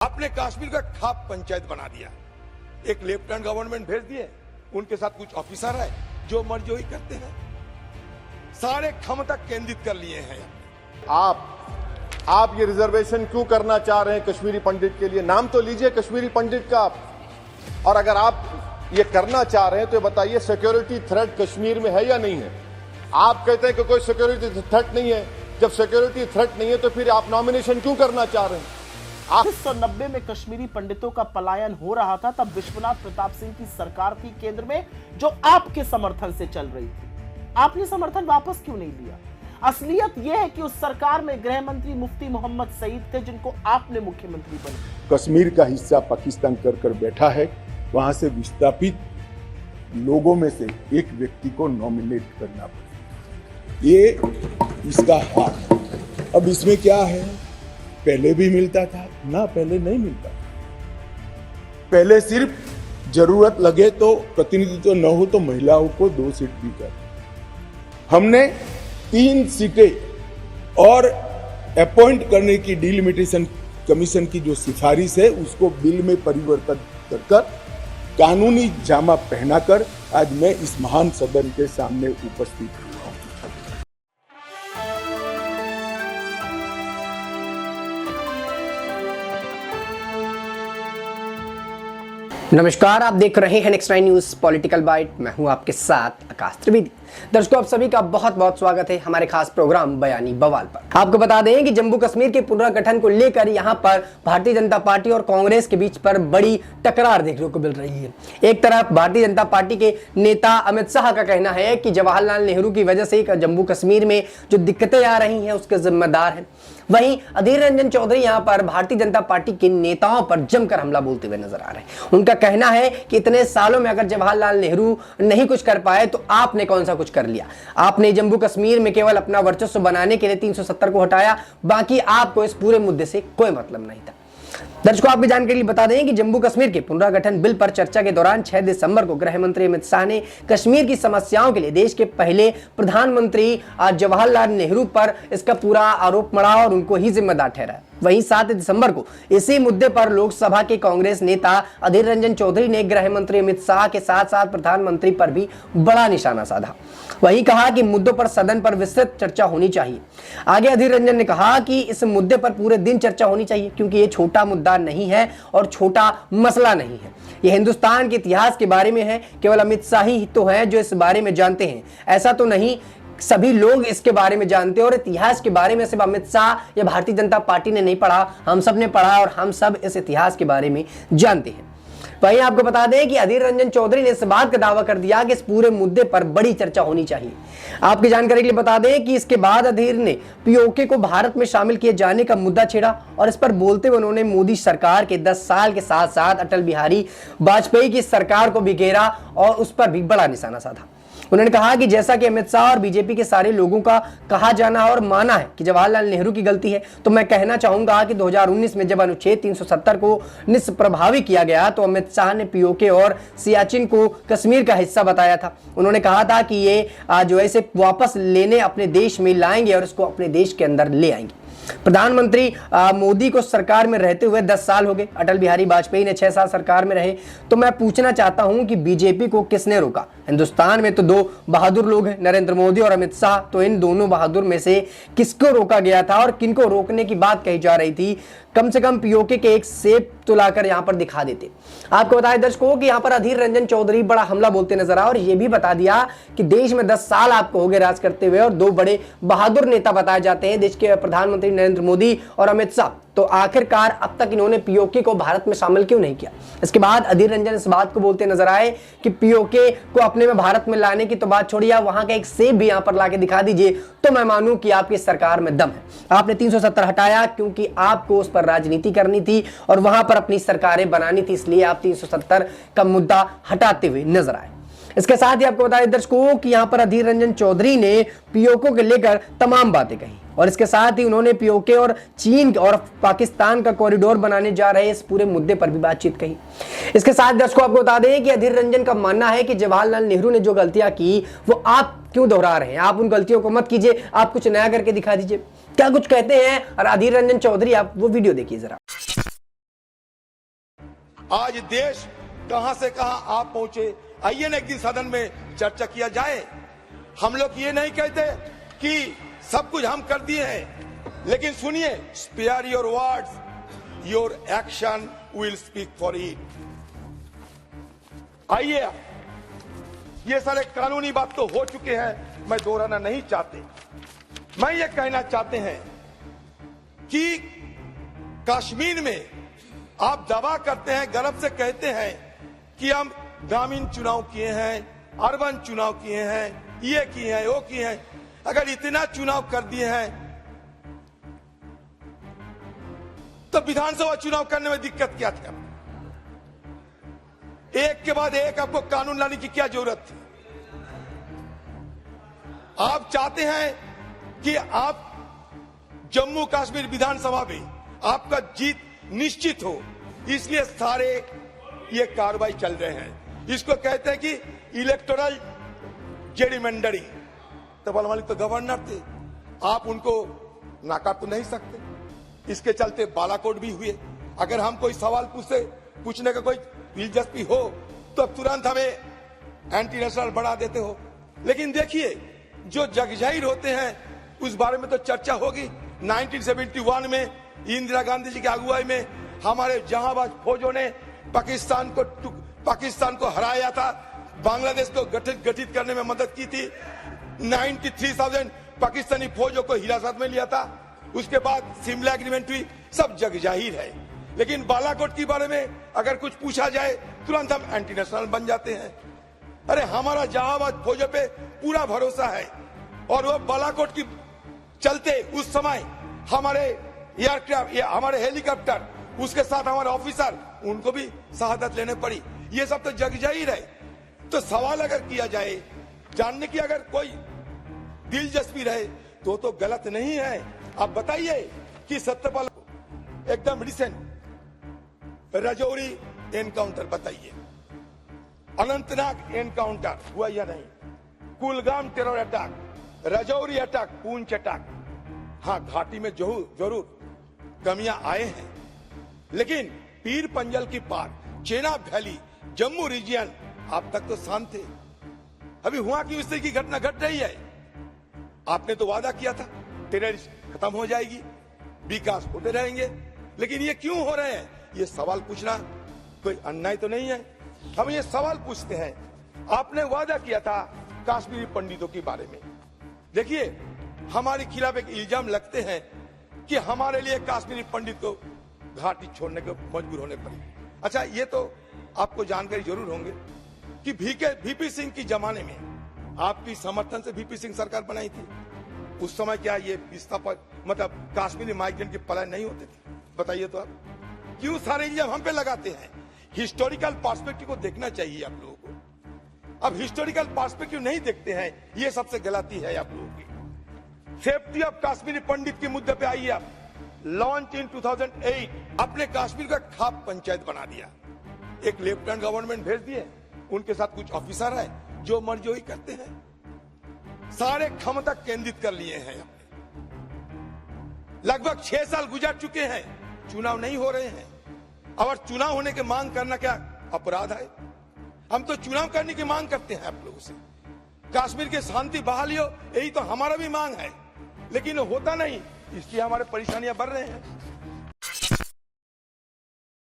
आपने कश्मीर का खाप पंचायत बना दिया, एक लेफ्टिनेंट गवर्नमेंट भेज दिए, उनके साथ कुछ ऑफिसर है जो मर्जी वही करते हैं, सारे क्षमता केंद्रित कर लिए हैं। आप ये रिजर्वेशन क्यों करना चाह रहे हैं कश्मीरी पंडित के लिए? नाम तो लीजिए कश्मीरी पंडित का आप। और अगर आप ये करना चाह रहे हैं तो बताइए सिक्योरिटी थ्रेट कश्मीर में है या नहीं है? आप कहते हैं कि कोई सिक्योरिटी थ्रेट नहीं है। जब सिक्योरिटी थ्रेट नहीं है तो फिर आप नॉमिनेशन क्यों करना चाह रहे हैं? 1990 में कश्मीरी पंडितों का पलायन हो रहा था, तब विश्वनाथ प्रताप सिंह की सरकार थी केंद्र में, जो आपके समर्थन से चल रही थी। आपने समर्थन वापस क्यों नहीं लिया? असलियत यह है कि उस सरकार में गृह मंत्री मुफ्ती मोहम्मद सईद थे, जिनको आपने मुख्यमंत्री बनाया। कश्मीर का हिस्सा पाकिस्तान कर बैठा है, वहां से विस्थापित लोगों में से एक व्यक्ति को नॉमिनेट करना पड़ेगा, ये इसका हक। अब इसमें क्या है, पहले भी मिलता था ना, पहले नहीं मिलता। पहले सिर्फ जरूरत लगे तो प्रतिनिधित्व न हो तो महिलाओं को 2 सीट दी जाती। हमने 3 सीटें और अपॉइंट करने की डिलिमिटेशन कमीशन की जो सिफारिश है उसको बिल में परिवर्तित कर कानूनी जामा पहनाकर आज मैं इस महान सदन के सामने उपस्थित हुआ हूं। नमस्कार, आप देख रहे हैं नेक्स्ट 9 न्यूज पॉलिटिकल बाइट। मैं हूं आपके साथ आकाश त्रिवेदी। दर्शकों, आप सभी का बहुत बहुत स्वागत है हमारे खास प्रोग्राम बयानी बवाल पर। आपको बता दें कि जम्मू कश्मीर के पुनर्गठन को लेकर यहां पर भारतीय जनता पार्टी और कांग्रेस के बीच पर बड़ी टकरार देखने को मिल रही है। एक तरफ भारतीय जनता पार्टी के नेता अमित शाह का कहना है कि जवाहरलाल नेहरू की वजह से जम्मू कश्मीर में जो दिक्कतें आ रही हैं उसके जिम्मेदार है। वहीं अधीर रंजन चौधरी यहां पर भारतीय जनता पार्टी के नेताओं पर जमकर हमला बोलते हुए नजर आ रहे हैं। उनका कहना है कि इतने सालों में अगर जवाहरलाल नेहरू नहीं कुछ कर पाए तो आपने कौन सा कुछ कर लिया। आपने जम्मू कश्मीर में केवल अपना वर्चस्व बनाने के लिए 370 को हटाया, बाकी आपको इस पूरे मुद्दे से कोई मतलब नहीं था। दर्शकों, आपकी जानकारी के लिए बता दें कि जम्मू कश्मीर के पुनर्गठन बिल पर चर्चा के दौरान 6 दिसंबर को गृह मंत्री अमित शाह ने कश्मीर की समस्याओं के लिए देश के पहले प्रधानमंत्री जवाहरलाल नेहरू पर इसका पूरा आरोप मढ़ा और उनको ही जिम्मेदार ठहराया। वहीं 7 दिसंबर को इसी मुद्दे पर लोकसभा के कांग्रेस नेता अधीर रंजन चौधरी ने गृह मंत्री अमित शाह के साथ साथ प्रधानमंत्री पर भी बड़ा निशाना साधा। वहीं कहा कि मुद्दों पर सदन पर विस्तृत चर्चा होनी चाहिए। आगे अधीर रंजन ने कहा कि इस मुद्दे पर पूरे दिन चर्चा होनी चाहिए, क्योंकि ये छोटा मुद्दा नहीं है और छोटा मसला नहीं है। ये हिंदुस्तान के इतिहास के बारे में है। केवल अमित शाह ही तो हैं जो इस बारे में जानते हैं, ऐसा तो नहीं, सभी लोग इसके बारे में जानते हैं। और इतिहास के बारे में सिर्फ अमित शाह या भारतीय जनता पार्टी ने नहीं पढ़ा, हम सब ने पढ़ा और हम सब इस इतिहास के बारे में जानते हैं। वहीं आपको बता दें कि अधीर रंजन चौधरी ने इस बात का दावा कर दिया कि इस पूरे मुद्दे पर बड़ी चर्चा होनी चाहिए। आपकी जानकारी के लिए बता दें कि इसके बाद अधीर ने पीओके को भारत में शामिल किए जाने का मुद्दा छेड़ा और इस पर बोलते हुए उन्होंने मोदी सरकार के 10 साल के साथ साथ अटल बिहारी वाजपेयी की सरकार को भी घेरा और उस पर भी बड़ा निशाना साधा। उन्होंने कहा कि जैसा कि अमित शाह और बीजेपी के सारे लोगों का कहा जाना और माना है कि जवाहरलाल नेहरू की गलती है, तो मैं कहना चाहूंगा कि 2019 में जब अनुच्छेद 370 को निष्प्रभावी किया गया तो अमित शाह ने पीओके और सियाचिन को कश्मीर का हिस्सा बताया था। उन्होंने कहा था कि ये जो ऐसे वापस लेने अपने देश में लाएंगे और इसको अपने देश के अंदर ले आएंगे। प्रधानमंत्री मोदी को सरकार में रहते हुए 10 साल हो गए, अटल बिहारी वाजपेयी ने 6 साल सरकार में रहे। तो मैं पूछना चाहता हूं कि बीजेपी को किसने रोका? हिंदुस्तान में तो 2 बहादुर लोग हैं, नरेंद्र मोदी और अमित शाह। तो इन दोनों बहादुर में से किसको रोका गया था और किनको रोकने की बात कही जा रही थी? कम से कम पीओके के एक सेब तो लाकर यहां पर दिखा देते। आपको बताएं दर्शकों कि यहां पर अधीर रंजन चौधरी बड़ा हमला बोलते नजर आए और यह भी बता दिया कि देश में 10 साल आपको हो गए राज करते हुए और 2 बड़े बहादुर नेता बताए जाते हैं, देश के प्रधानमंत्री नरेंद्र मोदी और अमित शाह। तो आखिरकार अब तक इन्होंने पीओके को भारत में शामिल क्यों नहीं किया? इसके बाद अधीर रंजन इस बात को बोलते नजर आए कि पीओके को अपने में भारत में लाने की तो बात छोड़िए, वहां का एक सेब भी यहां पर लाके दिखा दीजिए तो मैं मानूं कि आपकी सरकार में दम है। आपने 370 हटाया क्योंकि आपको उस पर राजनीति करनी थी और वहां पर अपनी सरकारें बनानी थी, इसलिए आप 370 का मुद्दा हटाते हुए नजर आए। इसके साथ ही आपको बताया दर्शकों कि यहां पर अधीर रंजन चौधरी ने पीओके को लेकर तमाम बातें कही और इसके साथ ही उन्होंने पीओके और चीन और पाकिस्तान का कॉरिडोर बनाने जा रहे इस पूरे मुद्दे पर भी बातचीत कही। इसके साथ दर्शकों आपको बता दें कि अधीर रंजन का मानना है कि जवाहरलाल नेहरू ने जो गलतियां की वो आप क्यों दोहरा रहे हैं? आप उन गलतियों को मत कीजिए, आप कुछ नया करके दिखा दीजिए। क्या कुछ कहते हैं और अधीर रंजन चौधरी, आप वो वीडियो देखिए जरा। आज देश कहां से कहां आप पहुंचे, आइए ना एक दिन सदन में चर्चा किया जाए। हम लोग ये नहीं कहते कि सब कुछ हम कर दिए हैं, लेकिन सुनिए, spare your words, your action will speak for it. आइए, ये सारे कानूनी बात तो हो चुके हैं, मैं दोहराना नहीं चाहते। मैं ये कहना चाहते हैं कि कश्मीर में आप दावा करते हैं, गर्व से कहते हैं कि हम ग्रामीण चुनाव किए हैं, अर्बन चुनाव किए हैं, ये किए हैं, वो किए हैं। अगर इतना चुनाव कर दिए हैं तो विधानसभा चुनाव करने में दिक्कत क्या थी? एक के बाद एक आपको कानून लाने की क्या जरूरत थी? आप चाहते हैं कि आप जम्मू कश्मीर विधानसभा में आपका जीत निश्चित हो, इसलिए सारे ये कार्रवाई चल रहे हैं। इसको कहते हैं कि इलेक्टोरल जेरिमेंडरिंग। तो बलवाली तो गवर्नर थे, आप उनको नाकार तो नहीं सकते। इसके चलते बालाकोट भी हुए। अगर हम कोई सवाल पूछने का कोई दिलचस्पी हो तो तुरंत हमें एंटी नेशनल बढ़ा देते हो। लेकिन देखिए, जो जगजाहिर होते हैं उस बारे में तो चर्चा होगी। 1971 में इंदिरा गांधी जी की अगुवाई में हमारे जहांबाज फौजों ने पाकिस्तान को हराया था, बांग्लादेश को गठित करने में मदद की थी। 93,000 पाकिस्तानी फौजों को हिरासत में लिया था। उसके बाद शिमला एग्रीमेंट हुई, सब जग जाहिर है। लेकिन बालाकोट के बारे में अगर कुछ पूछा जाए तुरंत हम एंटी नेशनल बन जाते हैं। अरे हमारा जहांबाज फौजों पे पूरा भरोसा है, और वो बालाकोट की चलते उस समय हमारे एयरक्राफ्ट, हमारे हेलीकॉप्टर, उसके साथ हमारे ऑफिसर, उनको भी शहादत लेने पड़ी। ये सब तो जग जाहिर है। तो सवाल अगर किया जाए, जानने की अगर कोई दिलचस्पी रहे तो गलत नहीं है। आप बताइए कि सत्यपाल एकदम रिसेंट राजौरी एनकाउंटर बताइए, अनंतनाग एनकाउंटर हुआ या नहीं, Kulgam terror attack, Rajouri attack, पूंछ अटैक। हाँ, घाटी में जरूर कमियां आए हैं, लेकिन पीर पंजल की पार, चेनाब वैली, जम्मू रीजन आप तक तो शांत थे। अभी हुआ कि इस तरह की घटना घट रही है। आपने तो वादा किया था टेररिस्ट खत्म हो जाएगी, विकास होते रहेंगे, लेकिन ये क्यों हो रहे हैं? ये सवाल पूछना कोई अन्याय तो नहीं है। हम ये सवाल पूछते हैं, आपने वादा किया था कश्मीरी पंडितों के बारे में। देखिए, हमारे खिलाफ एक इल्जाम लगते हैं कि हमारे लिए कश्मीरी पंडित को घाटी छोड़ने को मजबूर होने पड़ी। अच्छा, ये तो आपको जानकारी जरूर होंगे कि वीपी सिंह की जमाने में आपकी समर्थन से वीपी सिंह सरकार बनाई थी। उस समय क्या ये मतलब कश्मीरी माइग्रेंट के पलायन नहीं होते थे? बताइए तो आप क्यों सारे इल्जाम हम पे लगाते हैं? हिस्टोरिकल पर्सपेक्टिव को देखना चाहिए आप लोगों को। अब हिस्टोरिकल पर्सपेक्टिव नहीं देखते हैं, ये सबसे गलती है आप लोगों की। सेफ्टी ऑफ कश्मीरी पंडित के मुद्दे पे आइए आप। लॉन्च इन 2008 अपने कश्मीर का खाप पंचायत बना दिया। एक लेफ्टिनेंट गवर्नमेंट भेज दिए, उनके साथ कुछ ऑफिसर है जो मर्जी वही करते हैं। सारे क्षमता केंद्रित कर लिए हैं। लगभग 6 साल गुजर चुके हैं, चुनाव नहीं हो रहे हैं। और चुनाव होने की मांग करना क्या अपराध है? हम तो चुनाव करने की मांग करते हैं आप लोगों से। कश्मीर की शांति बहाली हो, यही तो हमारा भी मांग है, लेकिन होता नहीं, इसलिए हमारे परेशानियां बढ़ रहे हैं।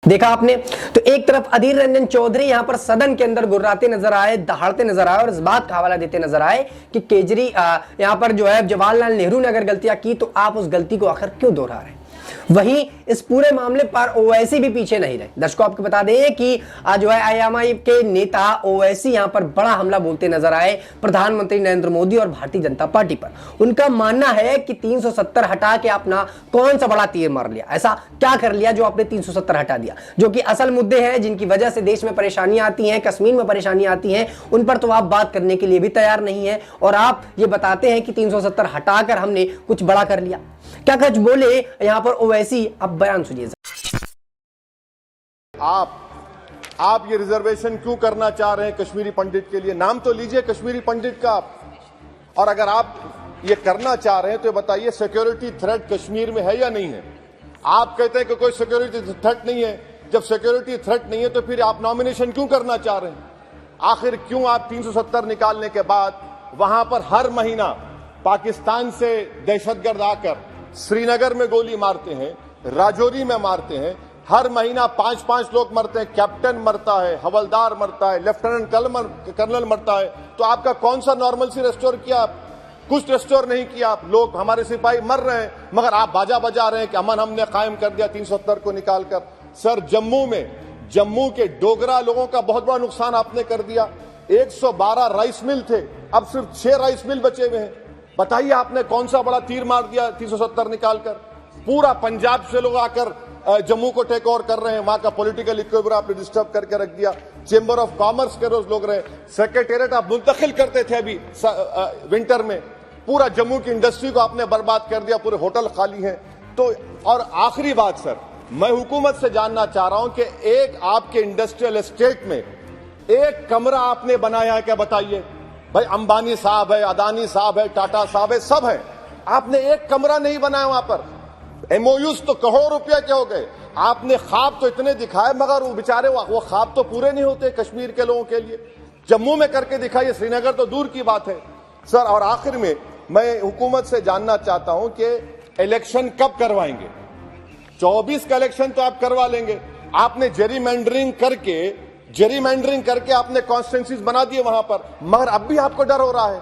देखा आपने, तो एक तरफ अधीर रंजन चौधरी यहां पर सदन के अंदर गुर्राते नजर आए, दहाड़ते नजर आए और इस बात का हवाला देते नजर आए कि यहां पर जो है जवाहरलाल नेहरू ने अगर गलतियां की तो आप उस गलती को आखिर क्यों दोहरा रहे हैं। वहीं इस पूरे मामले पर ओवैसी भी पीछे नहीं रहे। दर्शकों, आपको बता दें कि आज जो है आईएमआई के नेता ओवैसी यहां पर बड़ा हमला बोलते नजर आए प्रधानमंत्री नरेंद्र मोदी और भारतीय जनता पार्टी पर। उनका मानना है कि 370 हटा के अपना कौन सा बड़ा तीर मार लिया, ऐसा क्या कर लिया जो आपने 370 हटा दिया। जो कि असल मुद्दे हैं जिनकी वजह से देश में परेशानियां आती हैं, कश्मीर में परेशानियां आती हैं, उन पर तो आप बात करने के लिए भी तैयार नहीं है और आप ये बताते हैं कि 370 हटाकर हमने कुछ बड़ा कर लिया। क्या कुछ बोले यहां पर ओवैसी, अब बयान सुनिए। आप ये रिजर्वेशन क्यों करना चाह रहे हैं कश्मीरी पंडित के लिए? नाम तो लीजिए कश्मीरी पंडित का। और अगर आप ये करना चाह रहे हैं तो बताइए सिक्योरिटी थ्रेट कश्मीर में है या नहीं है? आप कहते हैं कि कोई सिक्योरिटी थ्रेट नहीं है, जब सिक्योरिटी थ्रेट नहीं है तो फिर आप नॉमिनेशन क्यों करना चाह रहे हैं? आखिर क्यों आप 370 निकालने के बाद वहां पर हर महीना पाकिस्तान से दहशतगर्द आकर श्रीनगर में गोली मारते हैं, राजौरी में मारते हैं, हर महीना 5-5 लोग मरते हैं, कैप्टन मरता है, हवलदार मरता है, लेफ्टिनेंट कर्नल मरता है, तो आपका कौन सा नॉर्मलसी रेस्टोर किया? कुछ रेस्टोर नहीं किया आप। लोग, हमारे सिपाही मर रहे हैं, मगर आप बाजा बजा रहे हैं कि अमन हमने कायम कर दिया 370 को निकालकर। सर, जम्मू के डोगरा लोगों का बहुत बड़ा नुकसान आपने कर दिया। 112 राइस मिल थे, अब सिर्फ 6 राइस मिल बचे हुए हैं। बताइए आपने कौन सा बड़ा तीर मार दिया 370 निकालकर? पूरा पंजाब से लोग आकर जम्मू को टेक ओवर कर रहे हैं, वहां का पॉलिटिकल इक्विलिब्रियम आपने डिस्टर्ब करके रख दिया। चेंबर ऑफ कॉमर्स के रोज लोग रहे, सेक्रेटेरिएट आप मुंतकिल करते थे अभी विंटर में, पूरा जम्मू की इंडस्ट्री को आपने बर्बाद कर दिया, पूरे होटल खाली हैं। तो और आखिरी बात सर, मैं हुकूमत से जानना चाह रहा हूं कि एक आपके इंडस्ट्रियल एस्टेट में एक कमरा आपने बनाया है क्या? बताइए भाई, अंबानी साहब है, अदानी साहब है, टाटा साहब है, सब है, आपने एक कमरा नहीं बनाया वहां पर। एमओयूज तो करोड़ों रुपए के हो गए, आपने ख्वाब तो इतने दिखाए, मगर वो बेचारे वो ख्वाब तो पूरे नहीं होते कश्मीर के लोगों के लिए। जम्मू में करके दिखाइए, श्रीनगर तो दूर की बात है सर। और आखिर में मैं हुकूमत से जानना चाहता हूं कि इलेक्शन कब करवाएंगे? 24 का इलेक्शन तो आप करवा लेंगे, आपने जेरीमैंडरिंग करके आपने कॉन्स्टिट्यूंसीज बना दिए वहां पर, मगर अब भी आपको डर हो रहा है।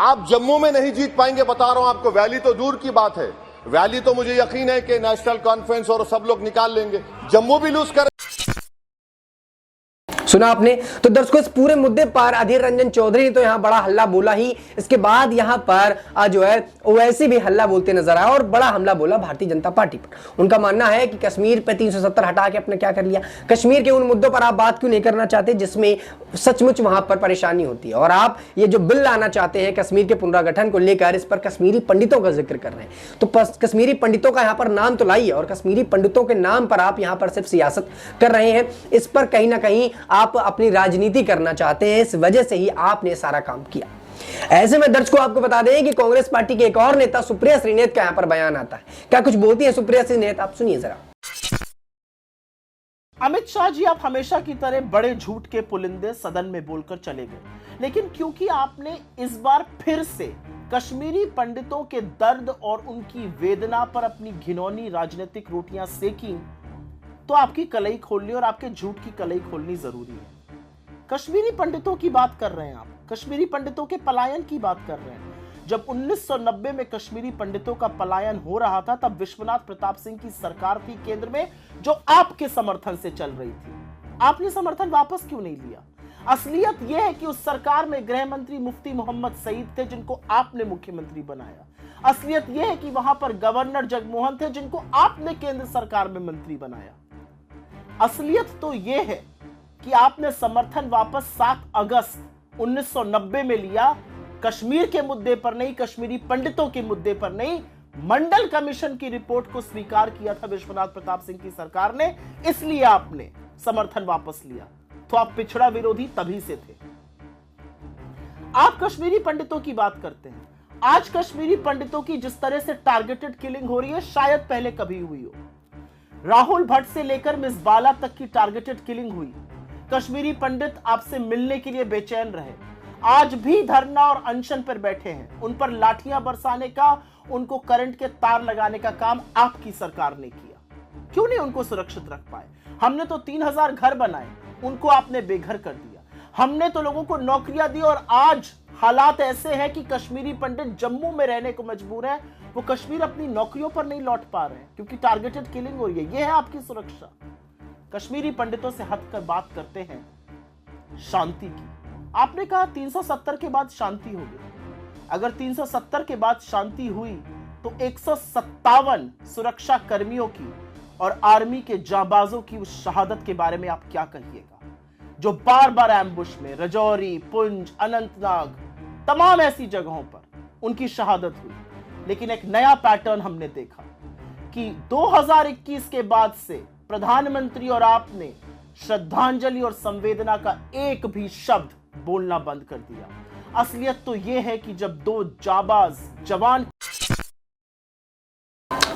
आप जम्मू में नहीं जीत पाएंगे, बता रहा हूं आपको। वैली तो दूर की बात है, वैली तो मुझे यकीन है कि नेशनल कॉन्फ्रेंस और सब लोग निकाल लेंगे, जम्मू भी लूज कर। सुना आपने। तो दर्शकों, इस पूरे मुद्दे पर अधीर रंजन चौधरी ने तो यहां बड़ा हल्ला बोला ही, इसके बाद यहां पर जो है ओवैसी भी हल्ला बोलते नजर आया और बड़ा हमला बोला भारतीय जनता पार्टी पर। उनका मानना है कि कश्मीर पे 370 हटा के अपने क्या कर लिया, कश्मीर के उन मुद्दों पर आप बात क्यों नहीं करना चाहते जिसमें सचमुच वहां पर परेशानी होती है, और आप ये जो बिल लाना चाहते हैं कश्मीर के पुनर्गठन को लेकर, इस पर कश्मीरी पंडितों का जिक्र कर रहे हैं। तो कश्मीरी पंडितों का यहां पर नाम तो लाइए, और कश्मीरी पंडितों के नाम पर आप यहां पर सिर्फ सियासत कर रहे हैं। इस पर कहीं ना कहीं आप अपनी राजनीति करना चाहते हैं, इस वजह से ही आपने सारा काम किया। ऐसे में दर्शकों, आपको बता दें कि कांग्रेस पार्टी के एक और नेता सुप्रिया श्रीनेत का यहां पर बयान आता है। क्या कुछ बोलती है सुप्रिया श्रीनेत, आप सुनिए जरा। अमित शाह जी, आप हमेशा की तरह बड़े झूठ के पुलिंदे सदन में बोलकर चले गए, लेकिन क्योंकि आपने इस बार फिर से कश्मीरी पंडितों के दर्द और उनकी वेदना पर अपनी घिनौनी राजनीतिक रोटियां सेकी, तो आपकी कलई खोलनी और आपके झूठ की कलई खोलनी जरूरी है। कश्मीरी पंडितों की बात कर रहे हैं आप, कश्मीरी पंडितों के पलायन की बात कर रहे हैं। जब 1990 में कश्मीरी पंडितों का पलायन हो रहा था, तब विश्वनाथ प्रताप सिंह की सरकार थी केंद्र में, जो आपके समर्थन से चल रही थी। आपने समर्थन वापस क्यों नहीं लिया? असलियत यह है कि उस सरकार में गृह मंत्री मुफ्ती मोहम्मद सईद थे, जिनको आपने मुख्यमंत्री बनाया। असलियत यह है कि वहां पर गवर्नर जगमोहन थे, जिनको आपने केंद्र सरकार में मंत्री बनाया। असलियत तो यह है कि आपने समर्थन वापस 7 अगस्त 1990 में लिया, कश्मीर के मुद्दे पर नहीं, कश्मीरी पंडितों के मुद्दे पर नहीं, मंडल कमीशन की रिपोर्ट को स्वीकार किया था विश्वनाथ प्रताप सिंह की सरकार ने, इसलिए आपने समर्थन वापस लिया। तो आप पिछड़ा विरोधी तभी से थे। आप कश्मीरी पंडितों की बात करते हैं। आज कश्मीरी पंडितों की जिस तरह से टारगेटेड किलिंग हो रही है, शायद पहले कभी हुई हो। राहुल भट्ट से लेकर मिस बाला तक की टारगेटेड किलिंग हुई। कश्मीरी पंडित आपसे मिलने के लिए बेचैन रहे, आज भी धरना और अनशन पर बैठे हैं। उन पर लाठियां बरसाने का, उनको करंट के तार लगाने का काम आपकी सरकार ने किया। क्यों नहीं उनको सुरक्षित रख पाए? हमने तो 3000 घर बनाए, उनको आपने बेघर कर दिया। हमने तो लोगों को नौकरियां दी, और आज हालात ऐसे हैं कि कश्मीरी पंडित जम्मू में रहने को मजबूर हैं। वो कश्मीर अपनी नौकरियों पर नहीं लौट पा रहे हैं क्योंकि टारगेटेड किलिंग हो रही है। ये है आपकी सुरक्षा। कश्मीरी पंडितों से हटकर बात करते हैं शांति की। आपने कहा 370 के बाद शांति होगी। अगर 370 के बाद शांति हुई तो 157 सुरक्षा कर्मियों की और आर्मी के जांबाजों की उस शहादत के बारे में आप क्या कहिएगा, जो बार बार एम्बुश में राजौरी, पुंछ, अनंतनाग, तमाम ऐसी जगहों पर उनकी शहादत हुई। लेकिन एक नया पैटर्न हमने देखा कि 2021 के बाद से प्रधानमंत्री और आपने श्रद्धांजलि और संवेदना का एक भी शब्द बोलना बंद कर दिया। असलियत तो यह है कि जब 2 जाबाज जवान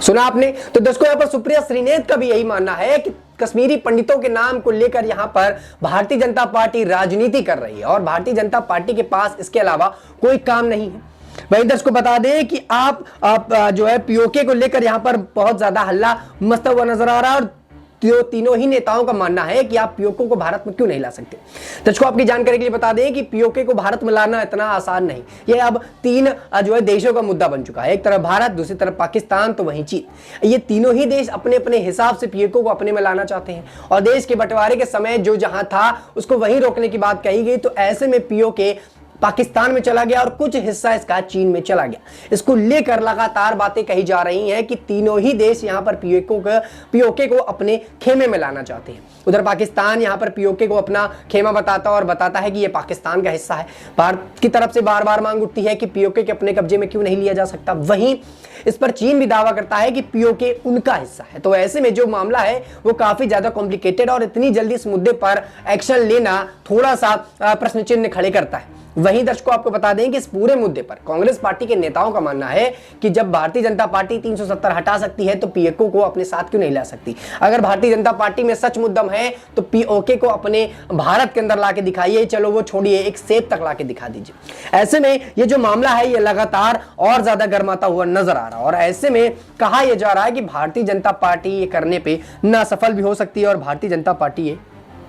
सुना आपने। तो दर्शकों यहाँ पर सुप्रिया श्रीनेत का भी यही मानना है कि कश्मीरी पंडितों के नाम को लेकर यहां पर भारतीय जनता पार्टी राजनीति कर रही है और भारतीय जनता पार्टी के पास इसके अलावा कोई काम नहीं है। वहीं दर्शकों बता दें कि आप जो है पीओके को लेकर यहां पर बहुत ज्यादा हल्ला मचता हुआ नजर आ रहा है और तीनों ही नेताओं का मानना है कि आप पीओके को भारत में क्यों नहीं ला सकते। दर्शकों आपकी जानकारी के लिए बता दें कि पीओके को भारत में लाना इतना आसान नहीं, यह अब 3 जो है देशों का मुद्दा बन चुका है। एक तरफ भारत, दूसरी तरफ पाकिस्तान, तो वहीं चीन। ये तीनों ही देश अपने अपने हिसाब से पीओके को अपने में लाना चाहते हैं और देश के बंटवारे के समय जो जहां था उसको वहीं रोकने की बात कही गई। तो ऐसे में पीओके पाकिस्तान में चला गया और कुछ हिस्सा इसका चीन में चला गया। इसको लेकर लगातार बातें कही जा रही हैं कि तीनों ही देश यहां पर पीओके को अपने खेमे में लाना चाहते हैं। उधर पाकिस्तान यहां पर पीओके को अपना खेमा बताता है कि यह पाकिस्तान का हिस्सा है। भारत की तरफ से बार बार मांग उठती है कि पीओके के अपने कब्जे में क्यों नहीं लिया जा सकता। वहीं इस पर चीन भी दावा करता है कि पीओके उनका हिस्सा है। तो ऐसे में जो मामला है वो काफी ज्यादा कॉम्प्लिकेटेड और इतनी जल्दी इस मुद्दे पर एक्शन लेना थोड़ा सा प्रश्न चिन्ह खड़े करता है। वहीं दर्शकों आपको बता दें कि इस पूरे मुद्दे पर कांग्रेस पार्टी के नेताओं का मानना है कि जब भारतीय जनता पार्टी 370 हटा सकती है तो पीओके को अपने साथ क्यों नहीं ला सकती। अगर भारतीय जनता पार्टी में सच मुद्दम है तो पीओके को अपने भारत के अंदर लाके दिखाइए, चलो वो छोड़िए, एक सेब तक लाके दिखा दीजिए। ऐसे में ये जो मामला है ये लगातार और ज्यादा गर्माता हुआ नजर आ रहा है और ऐसे में कहा यह जा रहा है कि भारतीय जनता पार्टी ये करने पे ना सफल भी हो सकती है और भारतीय जनता पार्टी ये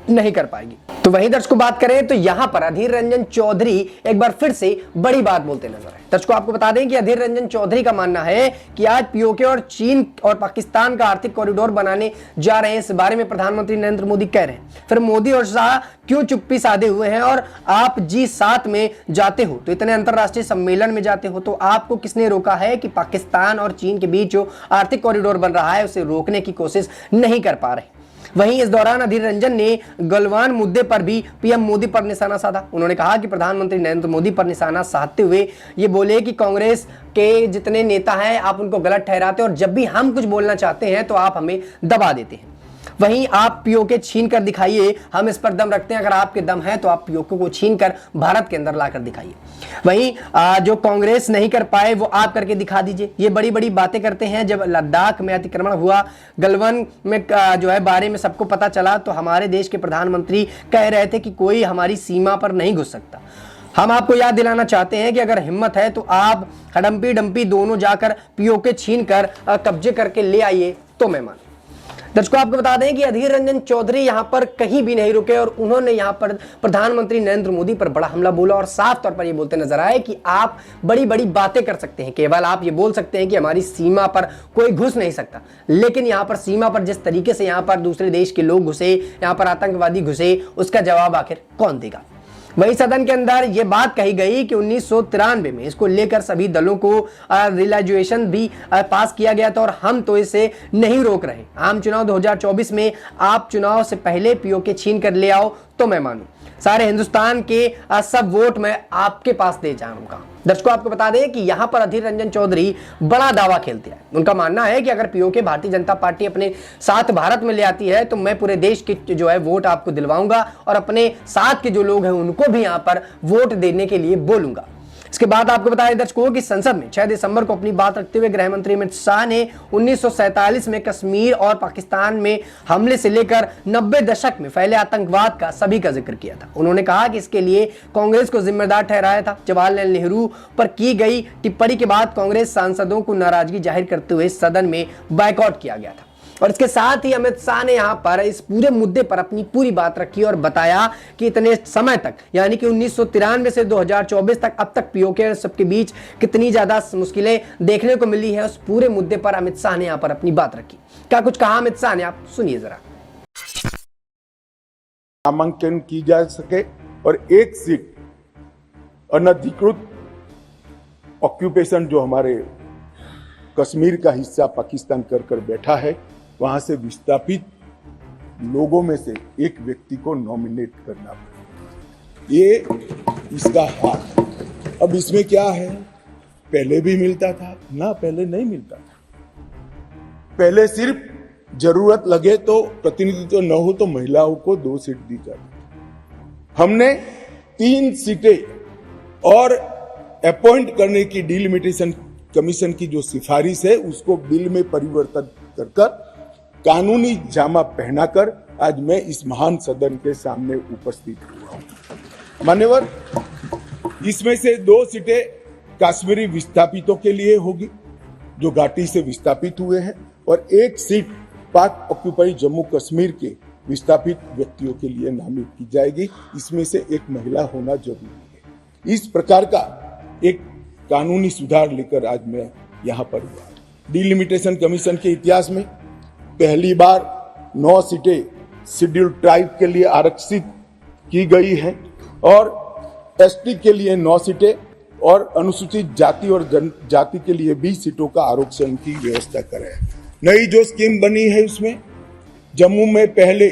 नहीं कर पाएगी। तो वहीं दर्शकों बात करें तो यहां पर अधीर रंजन चौधरी एक बार फिर से बड़ी बात बोलते नजर आए। दर्शकों आपको बता दें कि अधीर रंजन चौधरी का मानना है कि आज पीओके और चीन और पाकिस्तान का आर्थिक कॉरिडोर बनाने जा रहे हैं। इस बारे में प्रधानमंत्री नरेंद्र मोदी कह रहे हैं। फिर मोदी और शाह क्यों चुप्पी साधे हुए हैं और आप G7 में जाते हो तो इतने अंतरराष्ट्रीय सम्मेलन में जाते हो तो आपको किसने रोका है कि पाकिस्तान और चीन के बीच जो आर्थिक कॉरिडोर बन रहा है उसे रोकने की कोशिश नहीं कर पा रहे। वहीं इस दौरान अधीर रंजन ने गलवान मुद्दे पर भी पीएम मोदी पर निशाना साधा। उन्होंने कहा कि प्रधानमंत्री नरेंद्र मोदी पर निशाना साधते हुए ये बोले कि कांग्रेस के जितने नेता हैं आप उनको गलत ठहराते हैं और जब भी हम कुछ बोलना चाहते हैं तो आप हमें दबा देते हैं। वहीं आप पीओके छीन कर दिखाइए, हम इस पर दम रखते हैं। अगर आपके दम है तो आप पीओके को छीन कर भारत के अंदर लाकर दिखाइए। वहीं जो कांग्रेस नहीं कर पाए वो आप करके दिखा दीजिए। ये बड़ी बड़ी बातें करते हैं। जब लद्दाख में अतिक्रमण हुआ, गलवान में जो है बारे में सबको पता चला तो हमारे देश के प्रधानमंत्री कह रहे थे कि कोई हमारी सीमा पर नहीं घुस सकता। हम आपको याद दिलाना चाहते हैं कि अगर हिम्मत है तो आप हडम्पी डंपी दोनों जाकर पीओके छीन कर कब्जे करके ले आइए तो मैं मानूं। दर्शकों आपको बता दें कि अधीर रंजन चौधरी यहां पर कहीं भी नहीं रुके और उन्होंने यहां पर प्रधानमंत्री नरेंद्र मोदी पर बड़ा हमला बोला और साफ तौर पर यह बोलते नजर आए कि आप बड़ी बड़ी बातें कर सकते हैं, केवल आप ये बोल सकते हैं कि हमारी सीमा पर कोई घुस नहीं सकता, लेकिन यहां पर सीमा पर जिस तरीके से यहां पर दूसरे देश के लोग घुसे, यहां पर आतंकवादी घुसे, उसका जवाब आखिर कौन देगा। वहीं सदन के अंदर यह बात कही गई कि 1993 में इसको लेकर सभी दलों को रिलाइजेशन भी पास किया गया था और हम तो इसे नहीं रोक रहे। आम चुनाव 2024 में आप चुनाव से पहले पीओके छीन कर ले आओ तो मैं मानूं। सारे हिंदुस्तान के सब वोट मैं आपके पास दे जाऊंगा। दर्शकों आपको बता दें कि यहां पर अधीर रंजन चौधरी बड़ा दावा खेलते हैं। उनका मानना है कि अगर पीओके भारतीय जनता पार्टी अपने साथ भारत में ले आती है तो मैं पूरे देश के जो है वोट आपको दिलवाऊंगा और अपने साथ के जो लोग हैं उनको भी यहां पर वोट देने के लिए बोलूंगा। इसके बाद आपको बताया दर्शकों कि संसद में 6 दिसंबर को अपनी बात रखते हुए गृह मंत्री अमित शाह ने 1947 में कश्मीर और पाकिस्तान में हमले से लेकर 90 दशक में फैले आतंकवाद का सभी का जिक्र किया था। उन्होंने कहा कि इसके लिए कांग्रेस को जिम्मेदार ठहराया था। जवाहरलाल नेहरू पर की गई टिप्पणी के बाद कांग्रेस सांसदों को नाराजगी जाहिर करते हुए सदन में बायकॉट किया गया था और इसके साथ ही अमित शाह ने यहां पर इस पूरे मुद्दे पर अपनी पूरी बात रखी और बताया कि इतने समय तक यानी कि 1993 से 2024 तक अब तक पीओके सबके बीच कितनी ज्यादा मुश्किलें देखने को मिली है। उस पूरे मुद्दे पर अमित शाह ने यहां पर अपनी बात रखी। क्या कुछ कहा अमित शाह ने, आप सुनिए जरा। नामांकन की जा सके और एक सीट अनधिकृत ऑक्यूपेशन जो हमारे कश्मीर का हिस्सा पाकिस्तान कर बैठा है वहां से विस्थापित लोगों में से एक व्यक्ति को नॉमिनेट करना पड़ेगा। ये इसका हक। अब इसमें क्या है, पहले भी मिलता था ना, पहले नहीं मिलता था। पहले सिर्फ जरूरत लगे तो प्रतिनिधित्व न हो तो महिलाओं को 2 सीट दी जाती। हमने 3 सीटें और अपॉइंट करने की डिलिमिटेशन कमीशन की जो सिफारिश है उसको बिल में परिवर्तन कर कानूनी जामा पहनाकर आज मैं इस महान सदन के सामने उपस्थित हुआ हूं। मान्यवर, इसमें से 2 सीटें कश्मीरी विस्थापितों के लिए होगी जो घाटी से विस्थापित हुए हैं, और 1 सीट पाक ऑक्यूपाई जम्मू कश्मीर के विस्थापित व्यक्तियों के लिए नामित की जाएगी। इसमें से 1 महिला होना जरूरी है। इस प्रकार का एक कानूनी सुधार लेकर आज मैं यहां पर हुआ। डिलिमिटेशन कमीशन के इतिहास में पहली बार 9 सीटें शेड्यूल्ड ट्राइब के लिए आरक्षित की गई है और एसटी के लिए 9 सीटें और अनुसूचित जाति और जनजाति के लिए 20 सीटों का आरक्षण की व्यवस्था करें। नई जो स्कीम बनी है उसमें जम्मू में पहले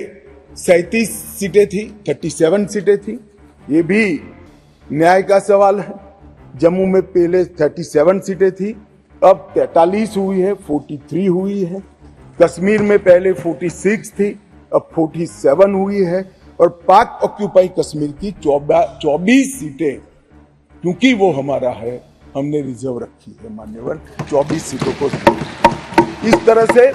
37 सीटें थी, 37 सीटें थी। ये भी न्याय का सवाल है। जम्मू में पहले 37 सीटें थी, अब 43 हुई है, 43 हुई है। कश्मीर में पहले 46 थी, अब 47 हुई है। और पाक ऑक्यूपाई कश्मीर की 24 सीटें, क्योंकि वो हमारा है, हमने रिजर्व रखी है मान्यवर, 24 सीटों को। इस तरह से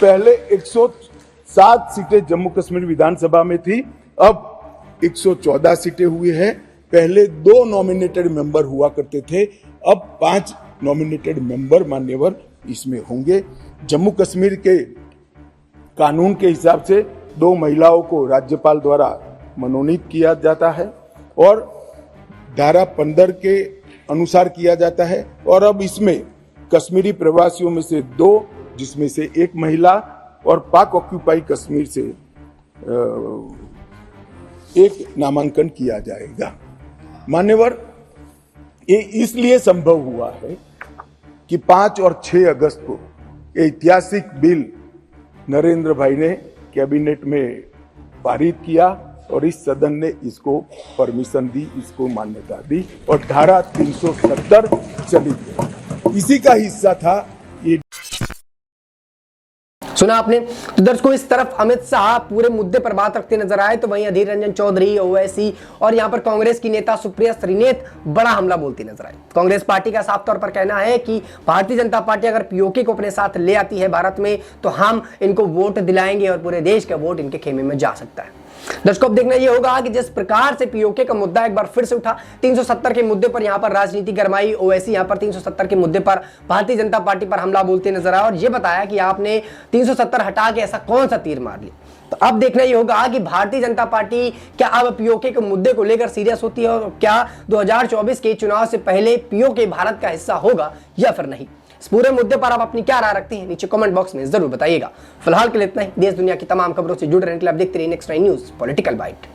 पहले 107 सीटें जम्मू कश्मीर विधानसभा में थी, अब 114 सीटें हुई है। पहले 2 नॉमिनेटेड मेंबर हुआ करते थे, अब 5 नॉमिनेटेड मेंबर मान्यवर इसमें होंगे। जम्मू कश्मीर के कानून के हिसाब से 2 महिलाओं को राज्यपाल द्वारा मनोनीत किया जाता है और धारा 15 के अनुसार किया जाता है। और अब इसमें कश्मीरी प्रवासियों में से 2, जिसमें से 1 महिला, और पाक ऑक्यूपाई कश्मीर से 1 नामांकन किया जाएगा। मान्यवर, ये इसलिए संभव हुआ है कि 5 और 6 अगस्त को ऐतिहासिक बिल नरेंद्र भाई ने कैबिनेट में पारित किया और इस सदन ने इसको परमिशन दी, इसको मान्यता दी और धारा 370 चली गई। इसी का हिस्सा था ये। सुना आपने। तो दर्शकों, इस तरफ अमित शाह पूरे मुद्दे पर बात रखते नजर आए तो वहीं अधीर रंजन चौधरी, ओवैसी और यहां पर कांग्रेस की नेता सुप्रिया श्रीनेत बड़ा हमला बोलती नजर आई। कांग्रेस पार्टी का साफ तौर पर कहना है कि भारतीय जनता पार्टी अगर पीओके को अपने साथ ले आती है भारत में तो हम इनको वोट दिलाएंगे और पूरे देश का वोट इनके खेमे में जा सकता है। दर्शकों, अब देखना यह होगा कि जिस प्रकार से पीओके का मुद्दा एक बार फिर से उठा, 370 के मुद्दे पर यहां पर राजनीति गरमाई, ओवैसी यहां पर 370 के मुद्दे पर भारतीय जनता पार्टी पर हमला बोलते नजर आया और यह बताया कि आपने 370 हटा के ऐसा कौन सा तीर मार लिया। तो अब देखना यह होगा कि भारतीय जनता पार्टी क्या अब पीओके के मुद्दे को लेकर सीरियस होती है और क्या 2024 के चुनाव से पहले पीओके भारत का हिस्सा होगा या फिर नहीं। इस पूरे मुद्दे पर आप अपनी क्या राय रखते हैं नीचे कमेंट बॉक्स में जरूर बताइएगा। फिलहाल के लिए इतना ही। देश दुनिया की तमाम खबरों से जुड़े रहने के लिए आप देखते रहिए नेक्स्ट 9 न्यूज़ पॉलिटिकल बाइट।